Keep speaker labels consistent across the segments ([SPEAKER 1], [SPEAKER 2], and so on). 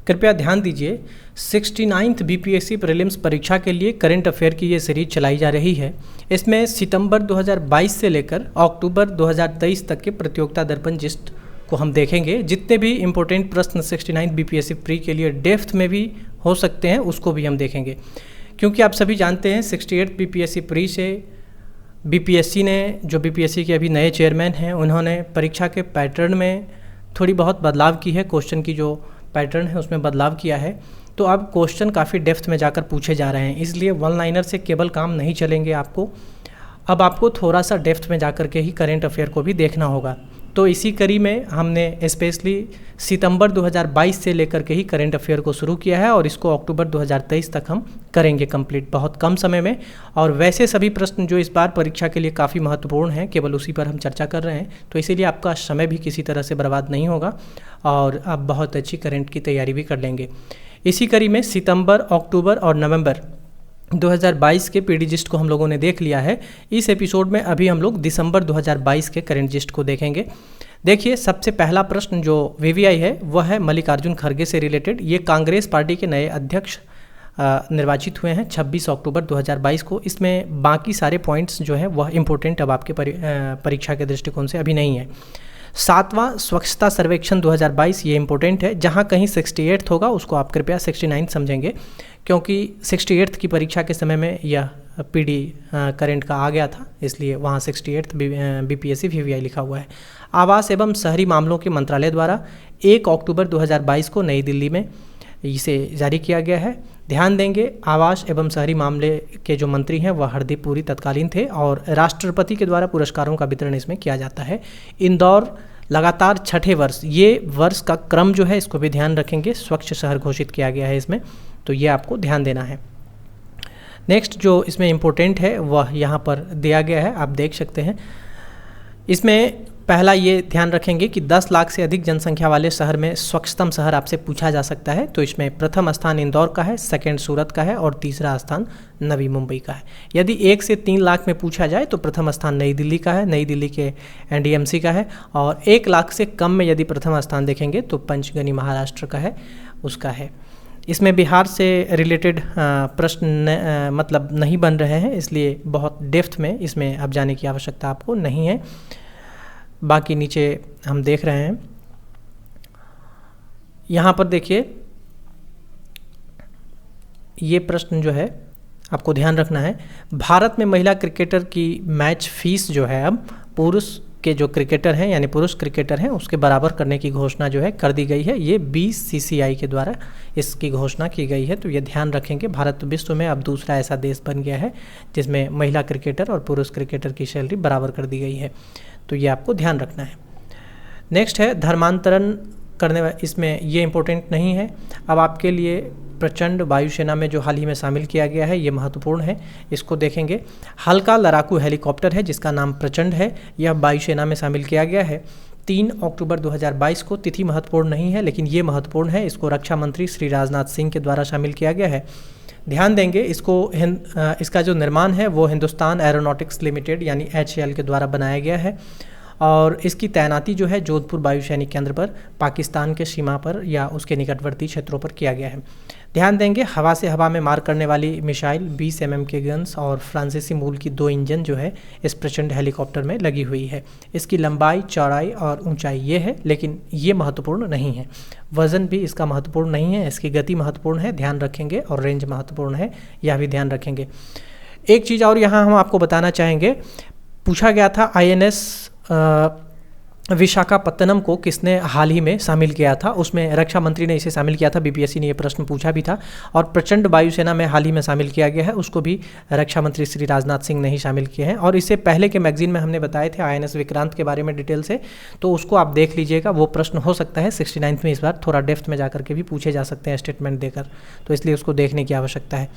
[SPEAKER 1] कृपया ध्यान दीजिए 69th बीपीएससी प्रीलिम्स परीक्षा के लिए करंट अफेयर की ये सीरीज चलाई जा रही है। इसमें सितंबर 2022 से लेकर अक्टूबर 2023 तक के प्रतियोगिता दर्पण जिस्ट को हम देखेंगे। जितने भी इम्पोर्टेंट प्रश्न 69th बीपीएससी प्री के लिए डेप्थ में भी हो सकते हैं उसको भी हम देखेंगे, क्योंकि आप सभी जानते हैं 68th बीपीएससी प्री से बीपीएससी ने, जो बीपीएससी के अभी नए चेयरमैन हैं, उन्होंने परीक्षा के पैटर्न में थोड़ी बहुत बदलाव की है। क्वेश्चन की जो पैटर्न है उसमें बदलाव किया है, तो अब क्वेश्चन काफ़ी डेप्थ में जाकर पूछे जा रहे हैं, इसलिए वन लाइनर से केवल काम नहीं चलेंगे आपको। अब आपको थोड़ा सा डेप्थ में जाकर के ही करेंट अफेयर को भी देखना होगा। तो इसी कड़ी में हमने स्पेशली सितंबर 2022 से लेकर के ही करेंट अफेयर को शुरू किया है और इसको अक्टूबर 2023 तक हम करेंगे कंप्लीट, बहुत कम समय में। और वैसे सभी प्रश्न जो इस बार परीक्षा के लिए काफ़ी महत्वपूर्ण हैं, केवल उसी पर हम चर्चा कर रहे हैं, तो इसीलिए आपका समय भी किसी तरह से बर्बाद नहीं होगा और आप बहुत अच्छी करेंट की तैयारी भी कर लेंगे। इसी कड़ी में सितंबर, अक्टूबर और नवंबर 2022 के पीडी जिस्ट को हम लोगों ने देख लिया है। इस एपिसोड में अभी हम लोग दिसंबर 2022 के करंट जिस्ट को देखेंगे। देखिए, सबसे पहला प्रश्न जो वीवीआई है वह है मल्लिकार्जुन खड़गे से रिलेटेड। ये कांग्रेस पार्टी के नए अध्यक्ष निर्वाचित हुए हैं 26 अक्टूबर 2022 को। इसमें बाकी सारे पॉइंट्स जो हैं वह इम्पोर्टेंट अब आपके परीक्षा के दृष्टिकोण से अभी नहीं है। 7वां स्वच्छता सर्वेक्षण 2022 ये इंपॉर्टेंट है। जहाँ कहीं 68th होगा उसको आप कृपया 69 समझेंगे, क्योंकि 68th की परीक्षा के समय में यह पीडी करंट का आ गया था, इसलिए वहाँ 68th बीपीएससी वीवीआई लिखा हुआ है। आवास एवं शहरी मामलों के मंत्रालय द्वारा 1 अक्टूबर 2022 को नई दिल्ली में इसे जारी किया गया है। ध्यान देंगे, आवास एवं शहरी मामले के जो मंत्री हैं वह हरदीप पुरी तत्कालीन थे और राष्ट्रपति के द्वारा पुरस्कारों का वितरण इसमें किया जाता है। इंदौर लगातार 6ठे वर्ष, ये वर्ष का क्रम जो है इसको भी ध्यान रखेंगे। स्वच्छ शहर घोषित किया गया है इसमें, तो ये आपको ध्यान देना है। नेक्स्ट जो इसमें इम्पोर्टेंट है वह यहाँ पर दिया गया है, आप देख सकते हैं। इसमें पहला ये ध्यान रखेंगे कि 10 लाख से अधिक जनसंख्या वाले शहर में स्वच्छतम शहर आपसे पूछा जा सकता है, तो इसमें प्रथम स्थान इंदौर का है, सेकंड सूरत का है और तीसरा स्थान नवी मुंबई का है। यदि 1 से 3 लाख में पूछा जाए तो प्रथम स्थान नई दिल्ली का है, नई दिल्ली के एनडीएमसी का है, और 1 लाख से कम में यदि प्रथम स्थान देखेंगे तो पंचगनी महाराष्ट्र का है, उसका है। इसमें बिहार से रिलेटेड प्रश्न मतलब नहीं बन रहे हैं, इसलिए बहुत डेप्थ में इसमें अब जाने की आवश्यकता आपको नहीं है। बाकी नीचे हम देख रहे हैं, यहाँ पर देखिए ये प्रश्न जो है आपको ध्यान रखना है। भारत में महिला क्रिकेटर की मैच फीस जो है अब पुरुष के जो क्रिकेटर हैं यानी पुरुष क्रिकेटर हैं उसके बराबर करने की घोषणा जो है कर दी गई है। ये बीसीसीआई के द्वारा इसकी घोषणा की गई है, तो ये ध्यान रखेंगे। भारत विश्व में अब दूसरा ऐसा देश बन गया है जिसमें महिला क्रिकेटर और पुरुष क्रिकेटर की सैलरी बराबर कर दी गई है, तो ये आपको ध्यान रखना है। नेक्स्ट है धर्मांतरण करने, इसमें ये इम्पोर्टेंट नहीं है। अब आपके लिए प्रचंड वायुसेना में जो हाल ही में शामिल किया गया है ये महत्वपूर्ण है, इसको देखेंगे। हल्का लड़ाकू हेलीकॉप्टर है जिसका नाम प्रचंड है, यह वायुसेना में शामिल किया गया है 3 अक्टूबर 2022 को। तिथि महत्वपूर्ण नहीं है लेकिन ये महत्वपूर्ण है, इसको रक्षा मंत्री श्री राजनाथ सिंह के द्वारा शामिल किया गया है। ध्यान देंगे, इसका जो निर्माण है वो हिंदुस्तान एरोनॉटिक्स लिमिटेड यानी HAL के द्वारा बनाया गया है और इसकी तैनाती जो है जोधपुर वायु सैनिक केंद्र पर पाकिस्तान के सीमा पर या उसके निकटवर्ती क्षेत्रों पर किया गया है। ध्यान देंगे, हवा से हवा में मार करने वाली मिसाइल 20 mm के गन्स और फ्रांसीसी मूल की 2 इंजन जो है इस प्रचंड हेलीकॉप्टर में लगी हुई है। इसकी लंबाई, चौड़ाई और ऊंचाई ये है, लेकिन ये महत्वपूर्ण नहीं है। वजन भी इसका महत्वपूर्ण नहीं है, इसकी गति महत्वपूर्ण है, ध्यान रखेंगे, और रेंज महत्वपूर्ण है, यह भी ध्यान रखेंगे। एक चीज़ और यहाँ हम आपको बताना चाहेंगे, पूछा गया था INS विशाखापत्तनम को किसने हाल ही में शामिल किया था, उसमें रक्षा मंत्री ने इसे शामिल किया था। बीपीएससी ने ये प्रश्न पूछा भी था। और प्रचंड वायुसेना में हाल ही में शामिल किया गया है, उसको भी रक्षा मंत्री श्री राजनाथ सिंह ने ही शामिल किए हैं। और इससे पहले के मैगजीन में हमने बताए थे INS विक्रांत के बारे में डिटेल से, तो उसको आप देख लीजिएगा। वो प्रश्न हो सकता है 69th में इस बार थोड़ा डेप्थ में जाकर के भी पूछे जा सकते हैं स्टेटमेंट देकर, तो इसलिए उसको देखने की आवश्यकता है।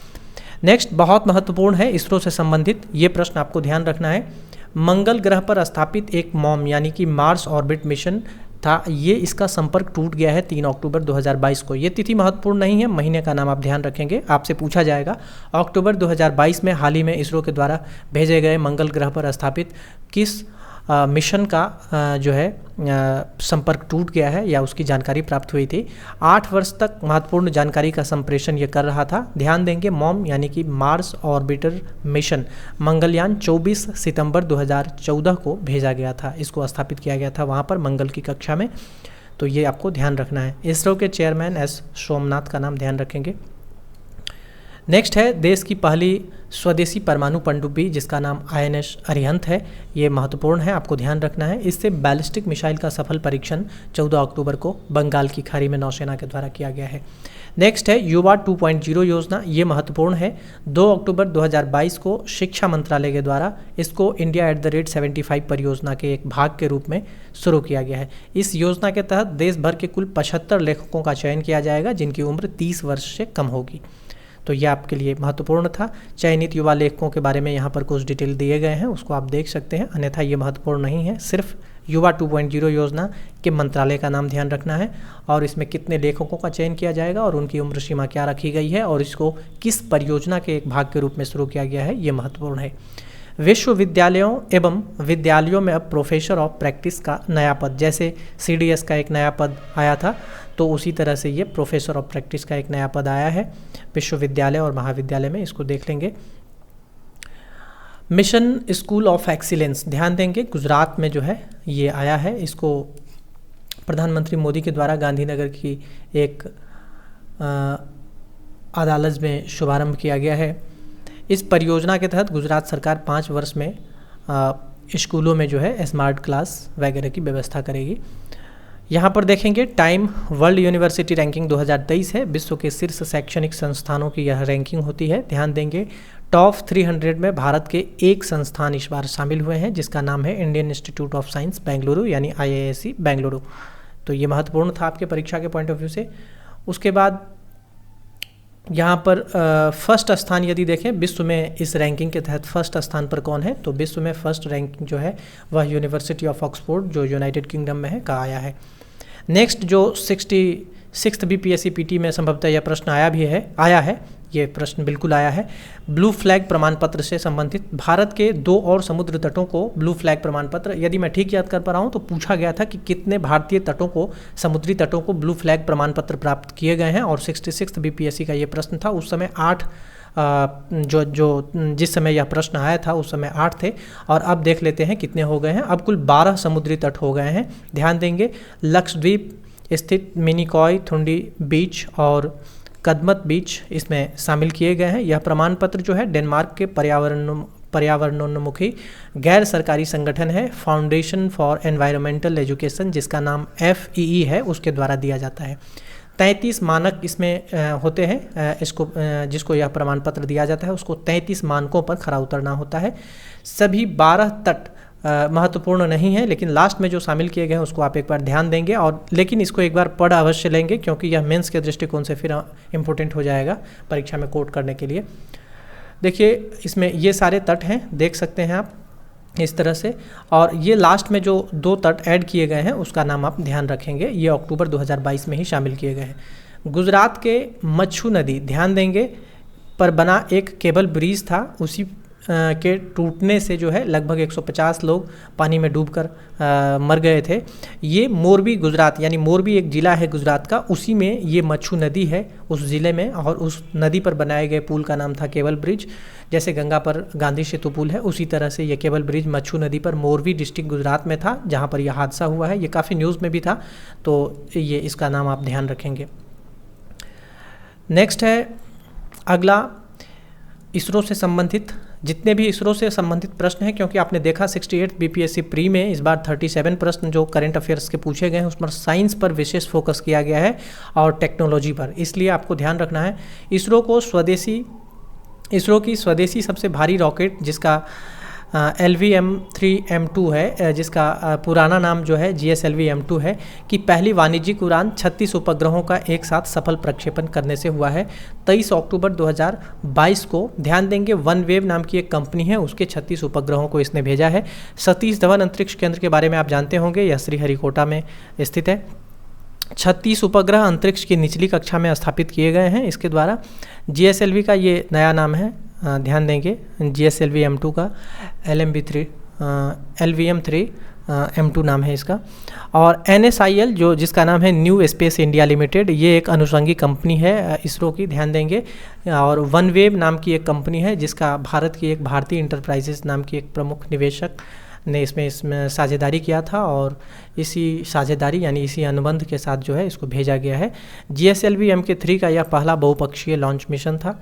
[SPEAKER 1] नेक्स्ट बहुत महत्वपूर्ण है, इसरो से संबंधित ये प्रश्न आपको ध्यान रखना है। मंगल ग्रह पर स्थापित एक मॉम यानी कि मार्स ऑर्बिट मिशन था, ये इसका संपर्क टूट गया है 3 अक्टूबर 2022 को। ये तिथि महत्वपूर्ण नहीं है, महीने का नाम आप ध्यान रखेंगे। आपसे पूछा जाएगा अक्टूबर 2022 में हाल ही में इसरो के द्वारा भेजे गए मंगल ग्रह पर स्थापित किस मिशन का जो है संपर्क टूट गया है या उसकी जानकारी प्राप्त हुई थी। 8 वर्ष तक महत्वपूर्ण जानकारी का संप्रेषण ये कर रहा था। ध्यान देंगे मॉम यानी कि मार्स ऑर्बिटर मिशन मंगलयान 24 सितंबर 2014 को भेजा गया था, इसको स्थापित किया गया था वहाँ पर मंगल की कक्षा में, तो ये आपको ध्यान रखना है। इसरो के चेयरमैन एस सोमनाथ का नाम ध्यान रखेंगे। नेक्स्ट है देश की पहली स्वदेशी परमाणु पनडुब्बी जिसका नाम INS अरिहंत है। ये महत्वपूर्ण है, आपको ध्यान रखना है। इससे बैलिस्टिक मिसाइल का सफल परीक्षण 14 अक्टूबर को बंगाल की खाड़ी में नौसेना के द्वारा किया गया है। नेक्स्ट है युवा 2.0 योजना, ये महत्वपूर्ण है। 2 अक्टूबर 2022 को शिक्षा मंत्रालय के द्वारा इसको इंडिया @75 परियोजना के एक भाग के रूप में शुरू किया गया है। इस योजना के तहत देश भर के कुल 75 लेखकों का चयन किया जाएगा जिनकी उम्र 30 वर्ष से कम होगी। तो ये आपके लिए महत्वपूर्ण था। चयनित युवा लेखकों के बारे में यहाँ पर कुछ डिटेल दिए गए हैं, उसको आप देख सकते हैं, अन्यथा ये महत्वपूर्ण नहीं है। सिर्फ युवा 2.0 योजना के मंत्रालय का नाम ध्यान रखना है और इसमें कितने लेखकों का चयन किया जाएगा और उनकी उम्र सीमा क्या रखी गई है और इसको किस परियोजना के एक भाग के रूप में शुरू किया गया है, ये महत्वपूर्ण है। विश्वविद्यालयों एवं विद्यालयों में अब प्रोफेसर ऑफ प्रैक्टिस का नया पद, जैसे CDS का एक नया पद आया था तो उसी तरह से ये प्रोफेसर ऑफ प्रैक्टिस का एक नया पद आया है विश्वविद्यालय और महाविद्यालय में, इसको देख लेंगे। मिशन स्कूल ऑफ एक्सीलेंस, ध्यान देंगे गुजरात में जो है ये आया है। इसको प्रधानमंत्री मोदी के द्वारा गांधीनगर की एक अदालत में शुभारंभ किया गया है। इस परियोजना के तहत गुजरात सरकार 5 वर्ष में स्कूलों में जो है स्मार्ट क्लास वगैरह की व्यवस्था करेगी। यहाँ पर देखेंगे टाइम वर्ल्ड यूनिवर्सिटी रैंकिंग 2023 है, विश्व के शीर्ष शैक्षणिक संस्थानों की यह रैंकिंग होती है। ध्यान देंगे टॉप 300 में भारत के एक संस्थान इस बार शामिल हुए हैं जिसका नाम है Indian institute of science Bengaluru यानी IISc बेंगलुरु। तो ये महत्वपूर्ण था आपके परीक्षा के पॉइंट ऑफ व्यू से। उसके बाद यहाँ पर फर्स्ट स्थान यदि देखें विश्व में इस रैंकिंग के तहत फर्स्ट स्थान पर कौन है, तो विश्व में फर्स्ट रैंकिंग जो है वह यूनिवर्सिटी ऑफ ऑक्सफोर्ड जो यूनाइटेड किंगडम में है का आया है। नेक्स्ट जो 66th BPSC PT में संभवतः यह प्रश्न आया है, ये प्रश्न बिल्कुल आया है। ब्लू फ्लैग प्रमाण पत्र से संबंधित भारत के 2 और समुद्र तटों को ब्लू फ्लैग प्रमाण पत्र, यदि मैं ठीक याद कर पा रहा हूँ तो पूछा गया था कि कितने भारतीय तटों को, समुद्री तटों को ब्लू फ्लैग प्रमाण पत्र प्राप्त किए गए हैं और 66th BPSC का ये प्रश्न था। उस समय 8 जिस समय यह प्रश्न आया था उस समय 8 थे और अब देख लेते हैं कितने हो गए हैं। अब कुल 12 समुद्री तट हो गए हैं। ध्यान देंगे लक्षद्वीप स्थित मिनिकॉय, थुंडी बीच और कदमत बीच इसमें शामिल किए गए हैं। यह प्रमाण पत्र जो है डेनमार्क के पर्यावरणोन्मुखी गैर सरकारी संगठन है फाउंडेशन फॉर एनवायरमेंटल एजुकेशन जिसका नाम FEE है, उसके द्वारा दिया जाता है। 33 मानक इसमें होते हैं, जिसको यह प्रमाण पत्र दिया जाता है उसको 33 मानकों पर खरा उतरना होता है। सभी 12 तट महत्वपूर्ण नहीं है लेकिन लास्ट में जो शामिल किए गए हैं उसको आप एक बार ध्यान देंगे और लेकिन इसको एक बार पढ़ अवश्य लेंगे क्योंकि यह मेंस के दृष्टिकोण से फिर इम्पोर्टेंट हो जाएगा परीक्षा में कोट करने के लिए। देखिए इसमें ये सारे तट हैं, देख सकते हैं आप इस तरह से, और ये लास्ट में जो 2 तट ऐड किए गए हैं उसका नाम आप ध्यान रखेंगे, ये अक्टूबर 2022 में ही शामिल किए गए हैं। गुजरात के मच्छू नदी, ध्यान देंगे, पर बना एक केबल ब्रिज था, उसी के टूटने से जो है लगभग 150 लोग पानी में डूबकर मर गए थे। ये मोरबी गुजरात यानी मोरबी एक ज़िला है गुजरात का, उसी में ये मच्छू नदी है उस ज़िले में, और उस नदी पर बनाए गए पुल का नाम था केबल ब्रिज। जैसे गंगा पर गांधी सेतु पुल है उसी तरह से ये केबल ब्रिज मच्छू नदी पर मोरबी डिस्ट्रिक्ट गुजरात में था जहाँ पर यह हादसा हुआ है। ये काफ़ी न्यूज़ में भी था, तो ये इसका नाम आप ध्यान रखेंगे। नेक्स्ट है अगला इसरो से संबंधित, जितने भी इसरो से संबंधित प्रश्न हैं, क्योंकि आपने देखा 68 BPSC प्री में इस बार 37 प्रश्न जो करंट अफेयर्स के पूछे गए हैं उसमें साइंस पर विशेष फोकस किया गया है और टेक्नोलॉजी पर, इसलिए आपको ध्यान रखना है। इसरो की स्वदेशी सबसे भारी रॉकेट जिसका LV-M3M2 है, जिसका पुराना नाम जो है GSLV-M2 है, कि पहली वाणिज्यिक उड़ान 36 उपग्रहों का एक साथ सफल प्रक्षेपण करने से हुआ है 23 अक्टूबर 2022 को। ध्यान देंगे OneWeb नाम की एक कंपनी है, उसके 36 उपग्रहों को इसने भेजा है। सतीश धवन अंतरिक्ष केंद्र के बारे में आप जानते होंगे, यह श्रीहरिकोटा में स्थित है। 36 उपग्रह अंतरिक्ष की निचली कक्षा में स्थापित किए गए हैं इसके द्वारा। GSLV का ये नया नाम है, ध्यान देंगे GSLV-M2 का LMB3 LVM-3 M2 नाम है इसका। और NSIL जो जिसका नाम है न्यू स्पेस इंडिया लिमिटेड, ये एक अनुषंगी कंपनी है इसरो की, ध्यान देंगे। और वनवेव नाम की एक कंपनी है जिसका भारत की एक भारतीय इंटरप्राइजेस नाम की एक प्रमुख निवेशक ने इसमें साझेदारी किया था, और इसी साझेदारी यानी इसी अनुबंध के साथ जो है इसको भेजा गया है। GSLV Mk3 का यह पहला बहुपक्षीय लॉन्च मिशन था,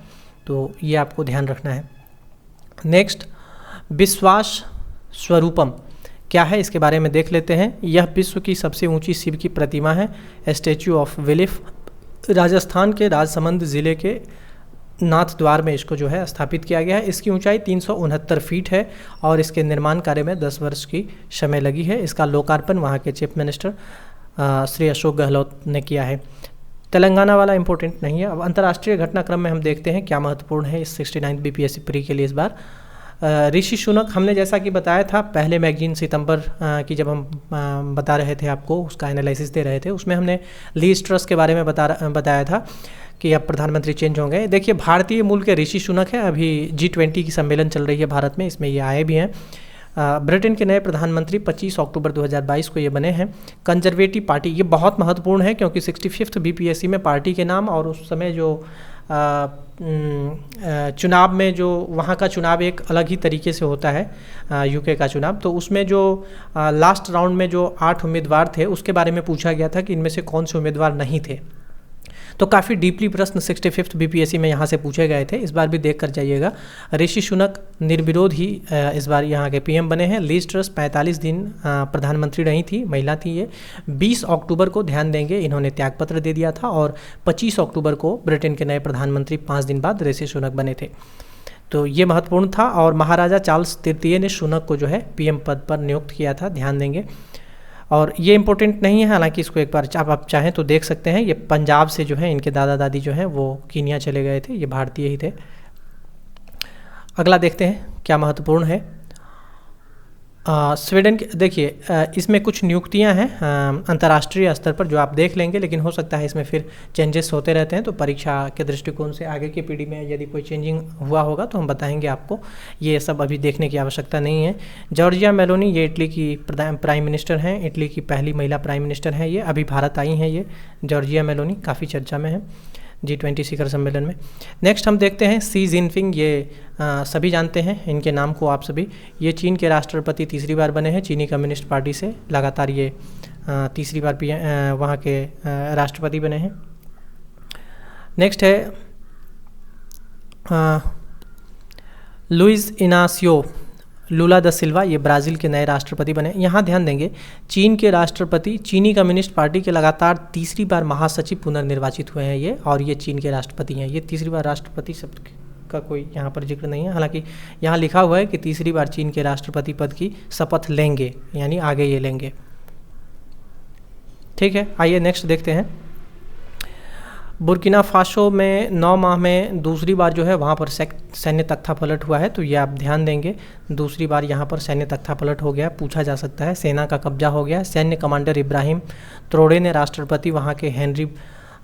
[SPEAKER 1] तो ये आपको ध्यान रखना है। नेक्स्ट, विश्वास स्वरूपम क्या है, इसके बारे में देख लेते हैं। यह विश्व की सबसे ऊंची शिव की प्रतिमा है। स्टैचू ऑफ विलिफ राजस्थान के राजसमंद ज़िले के नाथ द्वार में इसको जो है स्थापित किया गया है। इसकी ऊंचाई 369 फीट है और इसके निर्माण कार्य में 10 वर्ष की समय लगी है। इसका लोकार्पण वहाँ के चीफ मिनिस्टर श्री अशोक गहलोत ने किया है। तेलंगाना वाला इंपॉर्टेंट नहीं है। अब अंतर्राष्ट्रीय घटनाक्रम में हम देखते हैं क्या महत्वपूर्ण है इस 69 BPSC प्री के लिए इस बार। ऋषि सुनक, हमने जैसा कि बताया था पहले मैगजीन सितंबर की जब हम बता रहे थे आपको, उसका एनालिसिस दे रहे थे, उसमें हमने लीज ट्रस के बारे में बताया था कि अब प्रधानमंत्री चेंज होंगे। देखिए, भारतीय मूल के ऋषि सुनक है। अभी G20 की सम्मेलन चल रही है भारत में, इसमें ये आए भी हैं। ब्रिटेन के नए प्रधानमंत्री 25 अक्टूबर 2022 को ये बने हैं। कंजर्वेटिव पार्टी, ये बहुत महत्वपूर्ण है क्योंकि 65th BPSC में पार्टी के नाम और उस समय जो चुनाव में जो वहाँ का चुनाव एक अलग ही तरीके से होता है, UK का चुनाव, तो उसमें जो लास्ट राउंड में जो 8 उम्मीदवार थे उसके बारे में पूछा गया था कि इनमें से कौन से उम्मीदवार नहीं थे। तो काफ़ी डीपली प्रश्न 65th BPSC में यहाँ से पूछे गए थे, इस बार भी देख कर जाइएगा। ऋषि सुनक निर्विरोध ही इस बार यहाँ के PM बने हैं। लीज ट्रस 45 दिन प्रधानमंत्री रही थी, महिला थी ये। 20 अक्टूबर को, ध्यान देंगे, इन्होंने त्यागपत्र दे दिया था और 25 अक्टूबर को ब्रिटेन के नए प्रधानमंत्री 5 दिन बाद ऋषि सुनक बने थे। तो ये महत्वपूर्ण था। और महाराजा चार्ल्स तृतीय ने सुनक को जो है PM पद पर नियुक्त किया था, ध्यान देंगे। और ये इंपॉर्टेंट नहीं है, हालांकि इसको एक बार आप चाहें तो देख सकते हैं। ये पंजाब से जो है इनके दादा दादी जो हैं वो कीनिया चले गए थे, ये भारतीय ही थे। अगला देखते हैं क्या महत्वपूर्ण है। स्वीडन के, देखिए इसमें कुछ नियुक्तियां हैं अंतर्राष्ट्रीय स्तर पर जो आप देख लेंगे, लेकिन हो सकता है इसमें फिर चेंजेस होते रहते हैं, तो परीक्षा के दृष्टिकोण से आगे की पीढ़ी में यदि कोई चेंजिंग हुआ होगा तो हम बताएंगे आपको। ये सब अभी देखने की आवश्यकता नहीं है। जॉर्जिया मेलोनी, ये इटली की प्राइम मिनिस्टर हैं, इटली की पहली महिला प्राइम मिनिस्टर हैं। ये अभी भारत आई हैं, ये जॉर्जिया मेलोनी काफ़ी चर्चा में है G20 शिखर सम्मेलन में। नेक्स्ट हम देखते हैं शी जिनपिंग, ये सभी जानते हैं इनके नाम को आप सभी। ये चीन के राष्ट्रपति तीसरी बार बने हैं, चीनी कम्युनिस्ट पार्टी से लगातार ये तीसरी बार वहाँ के राष्ट्रपति बने हैं। नेक्स्ट है लुइस इनासियो लूला द सिल्वा, ये ब्राज़ील के नए राष्ट्रपति बने। यहाँ ध्यान देंगे, चीन के राष्ट्रपति चीनी कम्युनिस्ट पार्टी के लगातार तीसरी बार महासचिव पुनर्निर्वाचित हुए हैं ये, और ये चीन के राष्ट्रपति हैं। ये तीसरी बार राष्ट्रपति शब्द का कोई यहाँ पर जिक्र नहीं है, हालांकि यहाँ लिखा हुआ है कि तीसरी बार चीन के राष्ट्रपति पद की शपथ लेंगे, यानी आगे ये लेंगे। ठीक है, आइए नेक्स्ट देखते हैं। बुर्किना फासो में 9 माह में दूसरी बार जो है वहाँ पर सैन्य तख्तापलट हुआ है, तो ये आप ध्यान देंगे। दूसरी बार यहाँ पर सैन्य तख्तापलट हो गया, पूछा जा सकता है। सेना का कब्जा हो गया। सैन्य कमांडर इब्राहिम त्रोड़े ने राष्ट्रपति वहाँ के हेनरी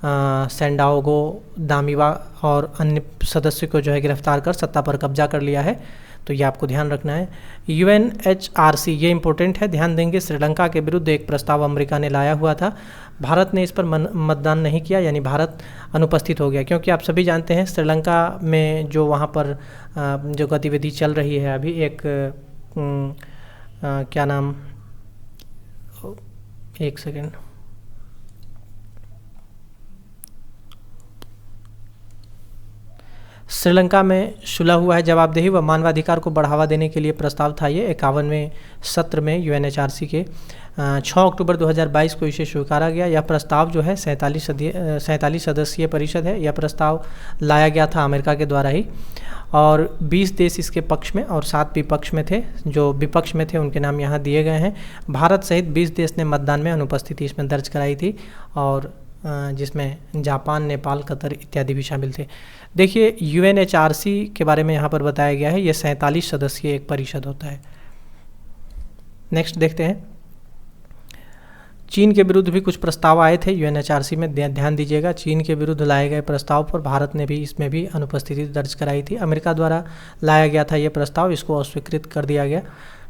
[SPEAKER 1] सैंडाओगो दामिवा और अन्य सदस्यों को जो है गिरफ्तार कर सत्ता पर कब्जा कर लिया है, तो ये आपको ध्यान रखना है। UNHRC, ये इंपॉर्टेंट है, ध्यान देंगे। श्रीलंका के विरुद्ध एक प्रस्ताव अमेरिका ने लाया हुआ था, भारत ने इस पर मतदान नहीं किया, यानी भारत अनुपस्थित हो गया, क्योंकि आप सभी जानते हैं श्रीलंका में जो वहाँ पर जो गतिविधि चल रही है अभी, एक क्या नाम, एक सेकेंड, श्रीलंका में सुलह हुआ है जवाबदेही व मानवाधिकार को बढ़ावा देने के लिए प्रस्ताव था। ये 51वें सत्र में UNHRC के 6 अक्टूबर 2022 को इसे स्वीकारा गया। यह प्रस्ताव जो है 47 सदस्यीय परिषद है। यह प्रस्ताव लाया गया था अमेरिका के द्वारा ही, और 20 देश इसके पक्ष में और 7 विपक्ष में थे। जो विपक्ष में थे उनके नाम यहाँ दिए गए हैं। भारत सहित 20 देश ने मतदान में अनुपस्थिति इसमें दर्ज कराई थी, और जिसमें जापान, नेपाल, कतर इत्यादि भी शामिल थे। देखिए UNHRC के बारे में यहाँ पर बताया गया है, ये 47 सदस्यीय एक परिषद होता है। नेक्स्ट देखते हैं, चीन के विरुद्ध भी कुछ प्रस्ताव आए थे UNHRC में, ध्यान दीजिएगा। चीन के विरुद्ध लाए गए प्रस्ताव पर भारत ने भी इसमें भी अनुपस्थिति दर्ज कराई थी। अमेरिका द्वारा लाया गया था ये प्रस्ताव, इसको अस्वीकृत कर दिया गया।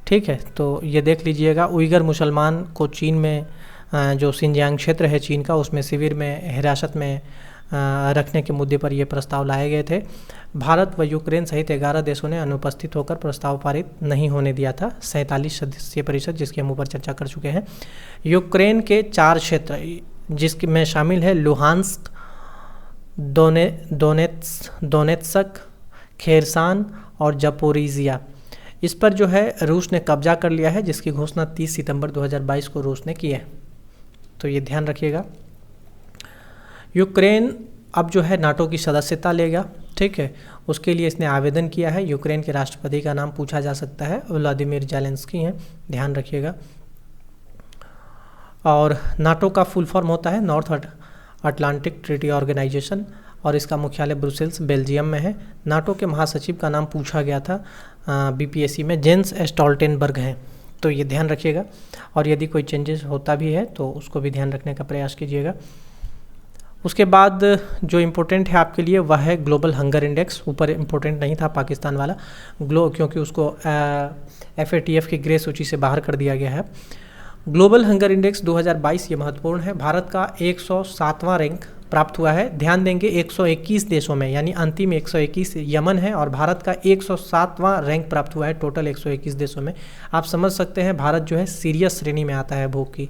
[SPEAKER 1] ठीक है, तो ये देख लीजिएगा। उइगर मुसलमान को चीन में जो सिंजियांग क्षेत्र है चीन का, उसमें शिविर में हिरासत में रखने के मुद्दे पर ये प्रस्ताव लाए गए थे। भारत व यूक्रेन सहित 11 देशों ने अनुपस्थित होकर प्रस्ताव पारित नहीं होने दिया था। 47 सदस्यीय परिषद, जिसकी हम ऊपर चर्चा कर चुके हैं। यूक्रेन के 4 क्षेत्र जिसके में शामिल है लुहांस्क, दोनेत्स्क, खेरसान और जपोरिजिया। इस पर जो है रूस ने कब्जा कर लिया है, जिसकी घोषणा 30 सितंबर 2022 को रूस ने की है, तो ये ध्यान रखिएगा। यूक्रेन अब जो है नाटो की सदस्यता लेगा, ठीक है। उसके लिए इसने आवेदन किया है। यूक्रेन के राष्ट्रपति का नाम पूछा जा सकता है, व्लादिमीर ज़ेलेंस्की हैं, ध्यान रखिएगा। और नाटो का फुल फॉर्म होता है नॉर्थ अटलांटिक ट्रीटी ऑर्गेनाइजेशन, और इसका मुख्यालय ब्रुसेल्स बेल्जियम में है। नाटो के महासचिव का नाम पूछा गया था बीपीएससी में, जेंस स्टोल्टेनबर्ग हैं, तो ये ध्यान रखिएगा। और यदि कोई चेंजेस होता भी है तो उसको भी ध्यान रखने का प्रयास कीजिएगा। उसके बाद जो इम्पोर्टेंट है आपके लिए वह है ग्लोबल हंगर इंडेक्स। ऊपर इम्पोर्टेंट नहीं था पाकिस्तान वाला क्योंकि उसको FATF की ग्रे सूची से बाहर कर दिया गया है। ग्लोबल हंगर इंडेक्स 2022 ये महत्वपूर्ण है। भारत का 107वां रैंक प्राप्त हुआ है। ध्यान देंगे 121 देशों में, यानी अंतिम 121 यमन है और भारत का 107वां रैंक प्राप्त हुआ है टोटल 121 देशों में। आप समझ सकते हैं भारत जो है सीरियस श्रेणी में आता है भूख की।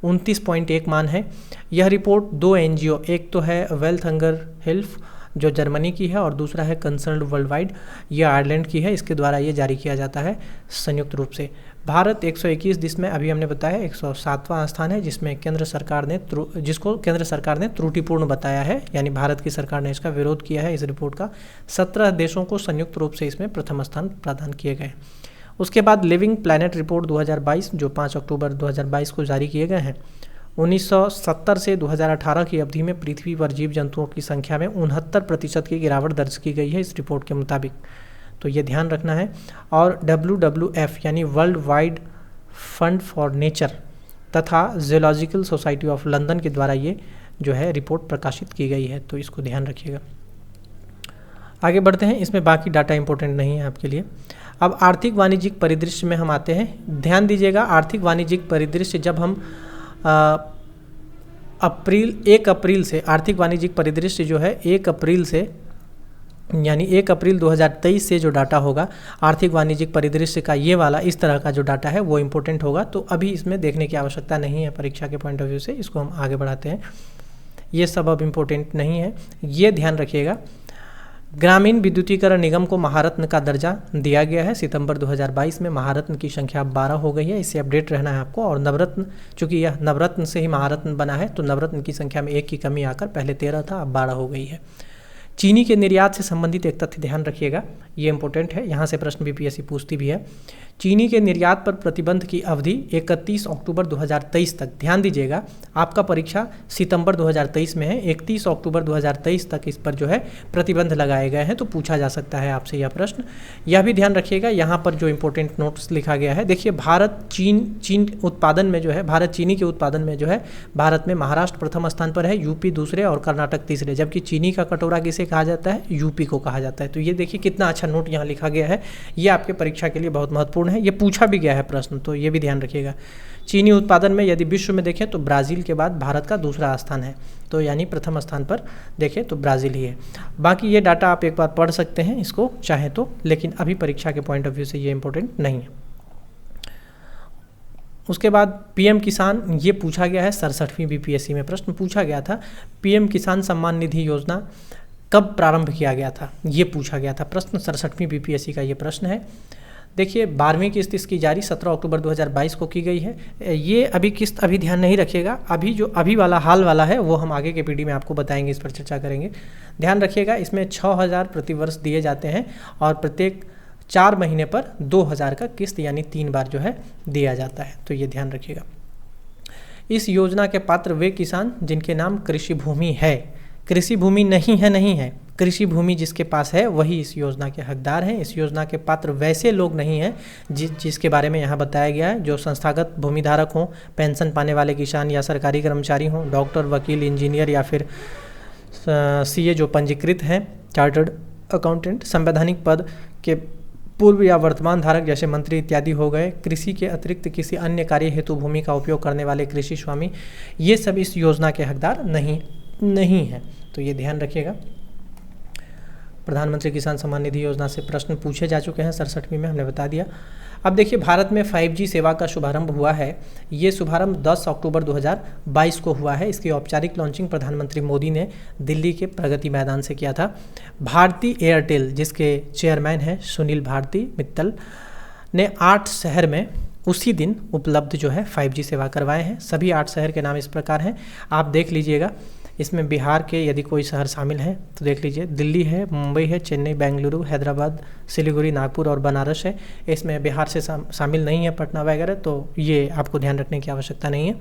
[SPEAKER 1] 29.1 मान है। यह रिपोर्ट 2 NGO, एक तो है वेल्थ हंगर हेल्प जो जर्मनी की है और दूसरा है कंसर्न्ड वर्ल्ड वाइड, ये आयरलैंड की है, इसके द्वारा ये जारी किया जाता है संयुक्त रूप से। भारत 121 जिसमें अभी हमने बताया 107वां स्थान है, जिसको केंद्र सरकार ने त्रुटिपूर्ण बताया है, यानी भारत की सरकार ने इसका विरोध किया है। इस रिपोर्ट का 17 देशों को संयुक्त रूप से इसमें प्रथम स्थान प्रदान किए गए। उसके बाद लिविंग प्लैनेट रिपोर्ट 2022 जो 5 अक्टूबर 2022 को जारी किए गए हैं। 1970 से 2018 की अवधि में पृथ्वी पर जीव जंतुओं की संख्या में 69% की गिरावट दर्ज की गई है इस रिपोर्ट के मुताबिक, तो ये ध्यान रखना है। और WWF यानी world wide fund for nature तथा जियोलॉजिकल सोसाइटी ऑफ लंदन के द्वारा ये जो है रिपोर्ट प्रकाशित की गई है, तो इसको ध्यान रखिएगा। आगे बढ़ते हैं, इसमें बाकी डाटा इंपॉर्टेंट नहीं है आपके लिए। अब आर्थिक वाणिज्यिक परिदृश्य में हम आते हैं। ध्यान दीजिएगा, आर्थिक वाणिज्यिक परिदृश्य जब हम 1 अप्रैल से आर्थिक वाणिज्यिक परिदृश्य जो है 1 अप्रैल से यानी 1 अप्रैल 2023 से जो डाटा होगा आर्थिक वाणिज्यिक परिदृश्य का, ये वाला इस तरह का जो डाटा है वो इम्पोर्टेंट होगा, तो अभी इसमें देखने की आवश्यकता नहीं है परीक्षा के पॉइंट ऑफ व्यू से। इसको हम आगे बढ़ाते हैं। ये सब अब इम्पोर्टेंट नहीं है, ये ध्यान रखिएगा। ग्रामीण विद्युतीकरण निगम को महारत्न का दर्जा दिया गया है। सितंबर 2022 में महारत्न की संख्या 12 हो गई है, इससे अपडेट रहना है आपको। और नवरत्न, चूंकि यह नवरत्न से ही महारत्न बना है, तो नवरत्न की संख्या में 1 की कमी आकर पहले 13 था, अब 12 हो गई है। चीनी के निर्यात से संबंधित एक तथ्य ध्यान रखिएगा, ये इंपॉर्टेंट है, यहाँ से प्रश्न बीपीएससी पूछती भी है। चीनी के निर्यात पर प्रतिबंध की अवधि 31 अक्टूबर 2023 तक। ध्यान दीजिएगा, आपका परीक्षा सितंबर 2023 में है, 31 अक्टूबर 2023 तक इस पर जो है प्रतिबंध लगाए गए हैं, तो पूछा जा सकता है आपसे यह प्रश्न। यह भी ध्यान रखिएगा, यहाँ पर जो इंपॉर्टेंट नोट्स लिखा गया है, देखिए भारत चीन उत्पादन में जो है, भारत चीनी के उत्पादन में जो है, भारत में महाराष्ट्र प्रथम स्थान पर है, यूपी दूसरे और कर्नाटक तीसरे, जबकि चीनी का कटोरा किसे कहा जाता है, यूपी को कहा जाता है। तो ये देखिए कितना अच्छा नोट यहाँ लिखा गया है, ये आपके परीक्षा के लिए बहुत महत्वपूर्ण है, ये पूछा भी गया है प्रश्न, तो ये भी ध्यान रखिएगा। चीनी उत्पादन में यदि विश्व में देखें तो ब्राज़ील के बाद भारत का दूसरा स्थान है, तो यानी प्रथम स्थान पर देखें तो ब्राज़ील ही है। बाकी ये डाटा आप एक बार पढ़ सकते हैं इसको चाहें तो, लेकिन अभी परीक्षा के पॉइंट ऑफ व्यू से ये इंपॉर्टेंट नहीं है। उसके बाद पीएम किसान, ये पूछा गया है 67वीं बीपीएससी में प्रश्न पूछा गया था। पीएम किसान सम्मान निधि योजना कब प्रारंभ किया गया था, ये पूछा गया था प्रश्न, 67वीं बीपीएससी का ये प्रश्न है। देखिए 12वीं किस्त इसकी जारी 17 अक्टूबर 2022 को की गई है। ये अभी किस्त अभी ध्यान नहीं रखिएगा, अभी जो अभी वाला हाल वाला है वो हम आगे के पीडी में आपको बताएंगे, इस पर चर्चा करेंगे। ध्यान रखिएगा, इसमें 6000 प्रतिवर्ष दिए जाते हैं और प्रत्येक 4 महीने पर 2000 का किस्त यानी 3 बार जो है दिया जाता है, तो ये ध्यान रखिएगा। इस योजना के पात्र वे किसान जिनके नाम कृषि भूमि है, कृषि भूमि नहीं है, कृषि भूमि जिसके पास है वही इस योजना के हकदार हैं। इस योजना के पात्र वैसे लोग नहीं हैं जिसके बारे में यहाँ बताया गया है, जो संस्थागत भूमिधारक हों, पेंशन पाने वाले किसान या सरकारी कर्मचारी हों, डॉक्टर, वकील, इंजीनियर या फिर CA जो पंजीकृत हैं, चार्टर्ड अकाउंटेंट, संवैधानिक पद के पूर्व या वर्तमान धारक जैसे मंत्री इत्यादि हो गए, कृषि के अतिरिक्त किसी अन्य कार्य हेतु भूमि का उपयोग करने वाले कृषि स्वामी, ये सब इस योजना के हकदार नहीं है। तो ये ध्यान रखिएगा। प्रधानमंत्री किसान सम्मान निधि योजना से प्रश्न पूछे जा चुके हैं, 67वीं में हमने बता दिया। अब देखिए, भारत में 5G सेवा का शुभारंभ हुआ है। ये शुभारंभ 10 अक्टूबर 2022 को हुआ है। इसकी औपचारिक लॉन्चिंग प्रधानमंत्री मोदी ने दिल्ली के प्रगति मैदान से किया था। भारती एयरटेल, जिसके चेयरमैन हैं सुनील भारती मित्तल, ने 8 शहर में उसी दिन उपलब्ध जो है 5G सेवा करवाए हैं। सभी 8 शहर के नाम इस प्रकार हैं, आप देख लीजिएगा। इसमें बिहार के यदि कोई शहर शामिल हैं तो देख लीजिए, दिल्ली है, मुंबई है, चेन्नई, बेंगलुरु, हैदराबाद, सिलीगुड़ी, नागपुर और बनारस है। इसमें बिहार से शामिल नहीं है, पटना वगैरह, तो ये आपको ध्यान रखने की आवश्यकता नहीं है।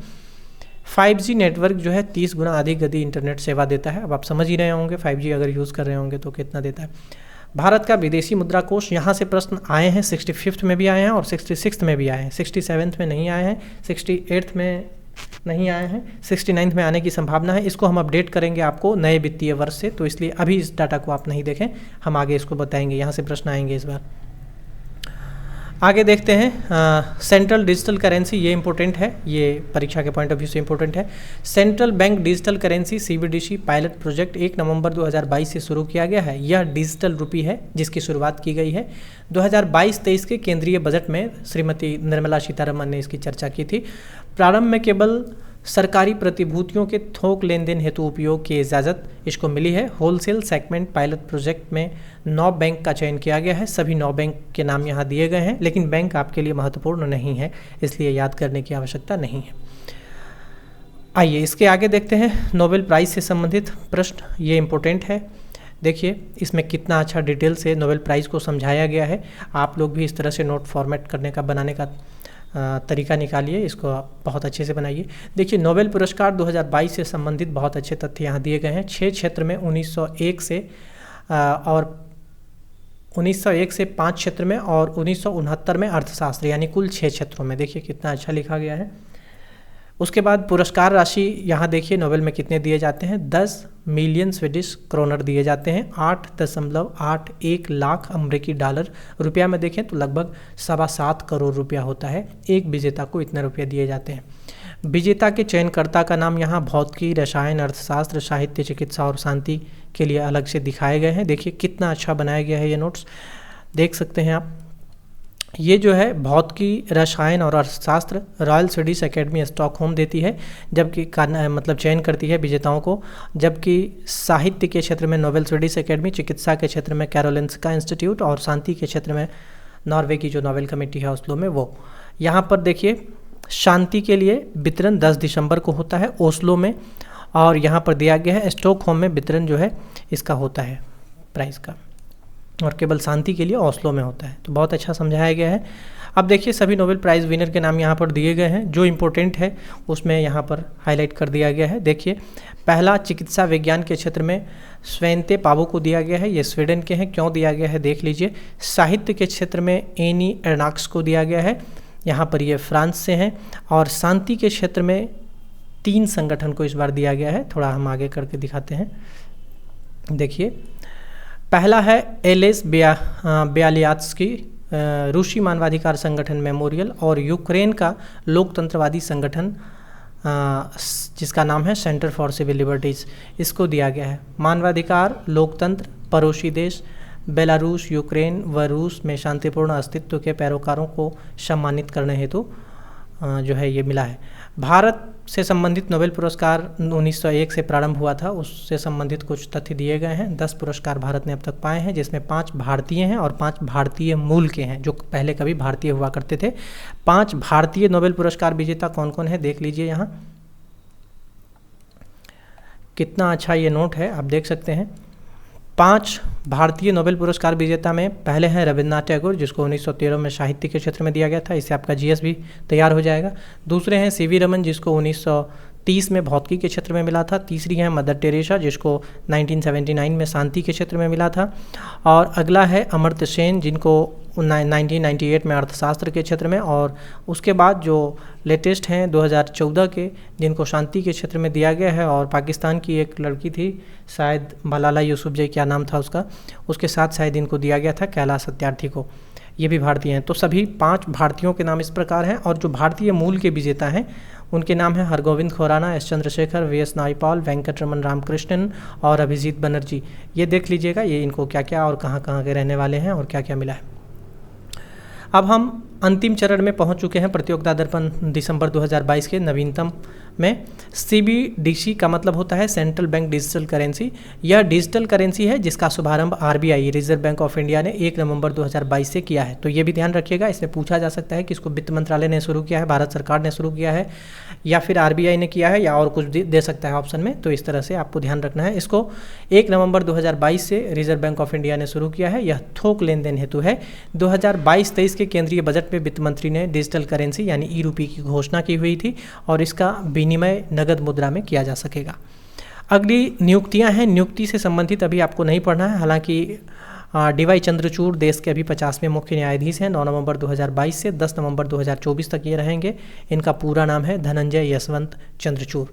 [SPEAKER 1] 5G नेटवर्क जो है 30 गुना अधिक गति इंटरनेट सेवा देता है। अब आप समझ ही रहे होंगे 5G अगर यूज़ कर रहे होंगे तो कितना देता है। भारत का विदेशी मुद्रा कोष, यहाँ से प्रश्न आए हैं, 65th में भी आए हैं और 66th में भी आए हैं। 67th में नहीं आए हैं, 68th में नहीं आए हैं, 69th में आने की संभावना है। इसको हम अपडेट करेंगे आपको नए वित्तीय वर्ष से, तो इसलिए अभी इस डाटा को आप नहीं देखें, हम आगे इसको बताएंगे। यहाँ से प्रश्न आएंगे इस बार। आगे देखते हैं सेंट्रल डिजिटल करेंसी, ये इंपॉर्टेंट है, ये परीक्षा के पॉइंट ऑफ व्यू से इंपॉर्टेंट है। Central bank digital currency CBDC pilot project 1 नवंबर 2022 से शुरू किया गया है। यह डिजिटल रुपी है जिसकी शुरुआत की गई है। 2022-23 के केंद्रीय बजट में श्रीमती निर्मला सीतारमन ने इसकी चर्चा की थी। प्रारंभ में केवल सरकारी प्रतिभूतियों के थोक लेन देन हेतु उपयोग की इजाज़त इसको मिली है। होलसेल सेगमेंट पायलट प्रोजेक्ट में 9 बैंक का चयन किया गया है। सभी 9 बैंक के नाम यहाँ दिए गए हैं, लेकिन बैंक आपके लिए महत्वपूर्ण नहीं है, इसलिए याद करने की आवश्यकता नहीं है। आइए इसके आगे देखते हैं नोबेल प्राइज़ से संबंधित प्रश्न, ये इम्पोर्टेंट है। देखिए इसमें कितना अच्छा डिटेल से नोबेल प्राइज़ को समझाया गया है। आप लोग भी इस तरह से नोट फॉर्मेट करने का, बनाने का तरीका निकालिए, इसको आप बहुत अच्छे से बनाइए। देखिए नोबेल पुरस्कार 2022 से संबंधित बहुत अच्छे तथ्य यहाँ दिए गए हैं। 6 क्षेत्र में 1901 से और 1901 से 5 क्षेत्र में और 1969 में अर्थशास्त्र, यानी कुल 6 क्षेत्रों में। देखिए कितना अच्छा लिखा गया है। उसके बाद पुरस्कार राशि यहाँ देखिए नोबेल में कितने दिए जाते हैं, 10 मिलियन स्वीडिश क्रोनर दिए जाते हैं, 8.81 लाख अमेरिकी डॉलर। रुपया में देखें तो लगभग 7.25 करोड़ रुपया होता है। एक विजेता को इतने रुपये दिए जाते हैं। विजेता के चयनकर्ता का नाम यहाँ भौतिकी, रसायन, अर्थशास्त्र, साहित्य, चिकित्सा और शांति के लिए अलग से दिखाए गए हैं। देखिए कितना अच्छा बनाया गया है, ये नोट्स देख सकते हैं आप। ये जो है भौतिकी, रसायन और अर्थशास्त्र रॉयल स्वीडिश एकेडमी स्टॉकहोम देती है, जबकि मतलब चयन करती है विजेताओं को। जबकि साहित्य के क्षेत्र में नोबेल स्वीडिश एकेडमी, चिकित्सा के क्षेत्र में कैरोलिंस्का इंस्टीट्यूट और शांति के क्षेत्र में नॉर्वे की जो नोबेल कमेटी है ओस्लो में, वो। यहाँ पर देखिए शांति के लिए वितरण 10 दिसंबर को होता है ओस्लो में, और यहाँ पर दिया गया है स्टॉकहोम में वितरण जो है इसका होता है प्राइज़ का, और केवल शांति के लिए ओस्लो में होता है। तो बहुत अच्छा समझाया गया है। अब देखिए सभी नोबेल प्राइज़ विनर के नाम यहाँ पर दिए गए हैं। जो इम्पोर्टेंट है उसमें यहाँ पर हाईलाइट कर दिया गया है। देखिए पहला चिकित्सा विज्ञान के क्षेत्र में स्वेंते पावो को दिया गया है, ये स्वीडन के हैं। क्यों दिया गया है देख लीजिए। साहित्य के क्षेत्र में एनी एर्नाक्स को दिया गया है, यहाँ पर ये फ्रांस से हैं। और शांति के क्षेत्र में 3 संगठन को इस बार दिया गया है। थोड़ा हम आगे करके दिखाते हैं। देखिए पहला है एलेस ब्यालियात्स्की, रूसी मानवाधिकार संगठन मेमोरियल, और यूक्रेन का लोकतंत्रवादी संगठन जिसका नाम है सेंटर फॉर सिविल लिबर्टीज़, इसको दिया गया है। मानवाधिकार, लोकतंत्र, पड़ोसी देश बेलारूस, यूक्रेन व रूस में शांतिपूर्ण अस्तित्व के पैरोकारों को सम्मानित करने हेतु जो है ये मिला है। भारत से संबंधित नोबेल पुरस्कार 1901 से प्रारंभ हुआ था, उससे संबंधित कुछ तथ्य दिए गए हैं। 10 पुरस्कार भारत ने अब तक पाए हैं, जिसमें 5 भारतीय हैं और 5 भारतीय मूल के हैं, जो पहले कभी भारतीय हुआ करते थे। 5 भारतीय नोबेल पुरस्कार विजेता कौन कौन है देख लीजिए। यहाँ कितना अच्छा ये नोट है, आप देख सकते हैं। 5 भारतीय नोबेल पुरस्कार विजेता में पहले हैं रविन्द्रनाथ टैगोर, जिसको 1913 में साहित्य के क्षेत्र में दिया गया था। इससे आपका जीएस भी तैयार हो जाएगा। दूसरे हैं सीवी रमन, जिसको 1930 में भौतिकी के क्षेत्र में मिला था। तीसरी हैं मदर टेरेसा, जिसको 1979 में शांति के क्षेत्र में मिला था। और अगला है अमर्त्य सेन, जिनको 1998 में अर्थशास्त्र के क्षेत्र में, और उसके बाद जो लेटेस्ट हैं 2014 के, जिनको शांति के क्षेत्र में दिया गया है। और पाकिस्तान की एक लड़की थी शायद मलाला यूसुफजई, क्या नाम था उसका, उसके साथ शायद इनको दिया गया था, कैलाश सत्यार्थी को। ये भी भारतीय हैं। तो सभी 5 भारतीयों के नाम इस प्रकार हैं, और जो भारतीय मूल के विजेता हैं उनके नाम हैं हरगोविंद खुराना, एस चंद्रशेखर, वी.एस. नायपाल, वेंकटरमन रामकृष्णन और अभिजीत बनर्जी। ये देख लीजिएगा ये इनको क्या क्या और कहाँ कहाँ के रहने वाले हैं और क्या क्या मिला है। अब हम अंतिम चरण में पहुंच चुके हैं प्रतियोगिता दर्पण दिसंबर 2022 के नवीनतम में। CBDC का मतलब होता है सेंट्रल बैंक डिजिटल करेंसी। यह डिजिटल करेंसी है जिसका शुभारंभ RBI reserve bank of India ने 1 नवंबर 2022 से किया है। तो ये भी ध्यान रखिएगा, इसमें पूछा जा सकता है कि इसको वित्त मंत्रालय ने शुरू किया है, भारत सरकार ने शुरू किया है, या फिर RBI ने किया है, या और कुछ दे सकता है ऑप्शन में। तो इस तरह से आपको ध्यान रखना है। इसको 1 नवंबर 2022 से रिजर्व बैंक ऑफ इंडिया ने शुरू किया है। यह थोक लेन देन हेतु है। 2022-23 के केंद्रीय बजट में वित्त मंत्री ने डिजिटल करेंसी यानी ई-रूपी की घोषणा की हुई थी, और इसका विनिमय नगद मुद्रा में किया जा सकेगा। अगली नियुक्तियां हैं। नियुक्ति से संबंधित अभी आपको नहीं पढ़ना है, हालांकि DY चंद्रचूड़ देश के अभी 50वें मुख्य न्यायाधीश हैं। 9 नवंबर 2022 से 10 नवंबर 2024 तक ये रहेंगे। इनका पूरा नाम है धनंजय यशवंत चंद्रचूड़।